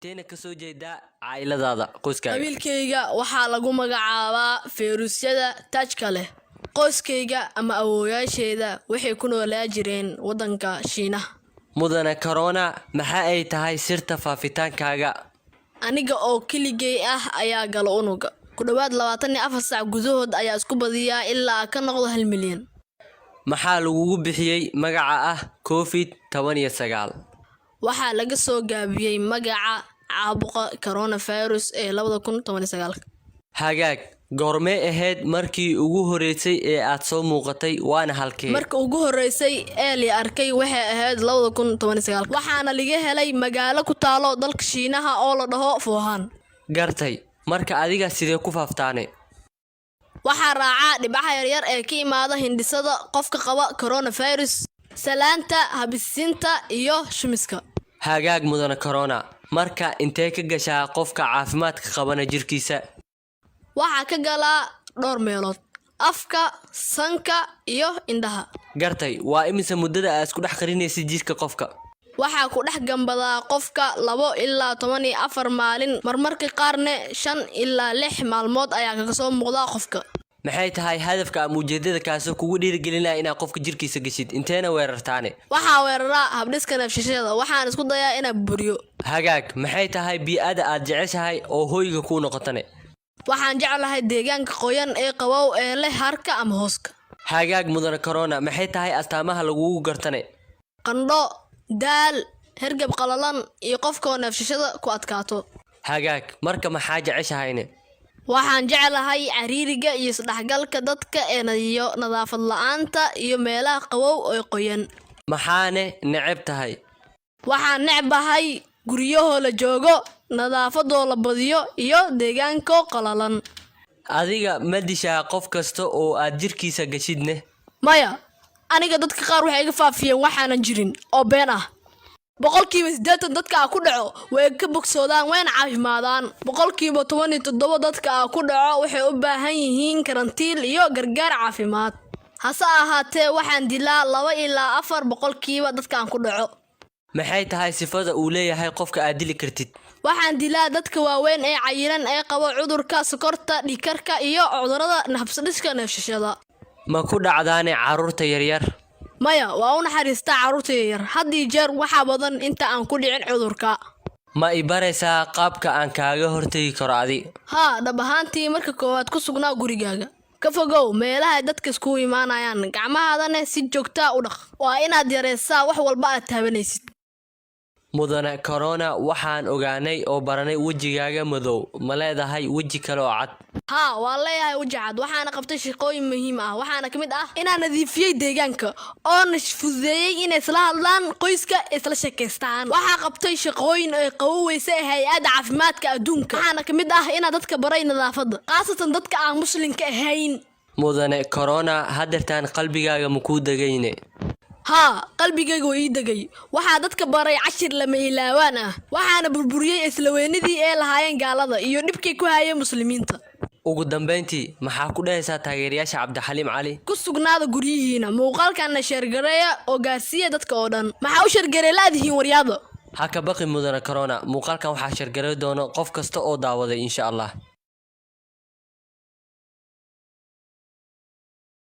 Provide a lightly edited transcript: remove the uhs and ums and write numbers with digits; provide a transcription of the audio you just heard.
teena ka soo jeeda cailadaada qoyskaaga. qabiilkayga waxaa lagu magacaabaa fayruusyada taajka leh. qoyskayga ama awoowayaasheeda waxay ku noolaa jireen waddanka Shiinaha. mudane corona maxaa ay tahay sirta faafitaankaaga? aniga oo keligay ah ayaa galo unuga ku dhawaad 24 saac gudahood ayaa isku badiyaa ilaa ka noqdo 1 milyan. maxaa lagugu bixiyey magaca ah COVID-19? waxaa laga soo gaabiyey magaca caabuqa coronavirus ee 2019. hagaag goormee ahayd markii ugu horeysay ee aad soo muuqatay waana halkee? marka ugu horeysay ee la arkay waxay ahayd 2019 waxaana laga helay magaalo ku taalo dalka Shiinaha oo la dhaho Wuhan. gartay marka adiga sidee ku faaftaane? waxaa raaca dhibaha yaryar ee ka imaada hindisada qofka qaba coronavirus, salaanta, habisiinta iyo shumiska. hagaag mudane corona marka intee ka gashaa qofka caafimaadka qabana jirkiisa? waxaa ka galaa dhowr meelood: afka, sanka iyo indhaha. gartay waa imise muddada aad isku dhex qarinaysid jirka qofka? waxaa ku dhex gambadaa qofka 2 ilaa 14 maalin, marmarka qaarna 5 ilaa 6 maalmood ayaa kaga soo muuqdaa qofka. maxay tahay hadafka ama ujeedada kaasoo kugu dhiirigelinaya inaad qofka jirkiisa gashid inteena weerartaane? waxaa weeraraa habdhiska neefsashada, waxaan isku dayaa inaan buriyo. hagaag maxay tahay bii'ada aad jeceshahay oo hoyga kuu noqotane? waxaan jeclahay deegaanka qoyan ee qabow ee leh harka ama hooska. hagaag mudane corona maxay tahay astaamaha lagugu gartane? qandho, daal, hergab qalalan iyo qofkoo neefsashada ku adkaato. hagaag marka maxaa jeceshahayne? waxaan jeclahay cariiriga iyo isdhexgalka dadka ee nadaafad la'aanta iyo meelaha qabow ee qoyan. maxaane neceb tahay? waxaan necbahay guryahoo la joogo, nadaafadoo la badiyo iyo deegaanko qalalan. adiga ma dishaa qof kasta oo aad jirkiisa gashidne? maya, aniga dadka qaar waxay iga faafiyeen waxaanan jirin oo been ah. 80% dadka ku dhaco way ka bogsoodaan wayna caafimaadaan. 17% dadka ku dhaco waxay u baahan yihiin karantiil iyo gargaar caafimaad. hase ahaatee waxaan dilaa 2 ilaa 4% dadka ku dhaco. maxay tahay sifada uu leeyahay qofka aad dili kartid? waxaan dilaa dadka waaweyn ee cayiran ee qaba cudurka sokorta, dhiigkarka iyo cudurrada habsadiska neefsashada. ma ku dhacdaane carruurta yaryar? maya, waa u naxariistaa carruurta yaryar. haddii jeer waxaa badan inta aan ku dhicin cudurka. ma i baraysaa qaabka aan kaaga hortagi karo adi? haa, dhab ahaantii marka koowaad ku sugnaa gurigaaga. ka fogow meelaha dadka iskugu imaanayaan, gacmahaadana si joogtaa u dhaq. waa inaad yareysaa wax walba aad taabanaysid. mudane corona waxaan ogaanay oo baranay wejigaaga madow, ma leedahay weji kale oo cad? haa, waan leeyahay weji cad. waxaana qabtay shaqooyin muhiim ah. waxaana ka mid ah inaan nadiifiyey deegaanka oona fududeeyey inay isla hadlaan, qoyska isla sheekaystaan. waxaa qabtay shaqooyin ay qaboweysa hay-adda caafimaadka adduunka. waxaana ka mid ah inaan dadka baray nadaafadda, khaasatan dadka aan muslimka ahayn. mudane corona hadeertaan qalbigaaga ma kuu degayne? haa, qalbigayga waa ii degay. waxaa dadka baray cashir lama ilaawaan ah. waxaana burburiyey isla weynidii ee lahaayeen gaalada iyo dhibkay ku hayeen muslimiinta. ugu dambeyntii maxaa ku dhahaysaa taageerayaasha cabdixaliim cali? ku sugnaada guryihiina, muuqaalkana sheergareeya oo gaarsiiya dadka oo dhan. maxaa u sheergarey laadihiin waryaada? ha ka baqi mudane corona, muuqaalkan waxaa sheergaray doono qof kasta oo daawaday insha allah.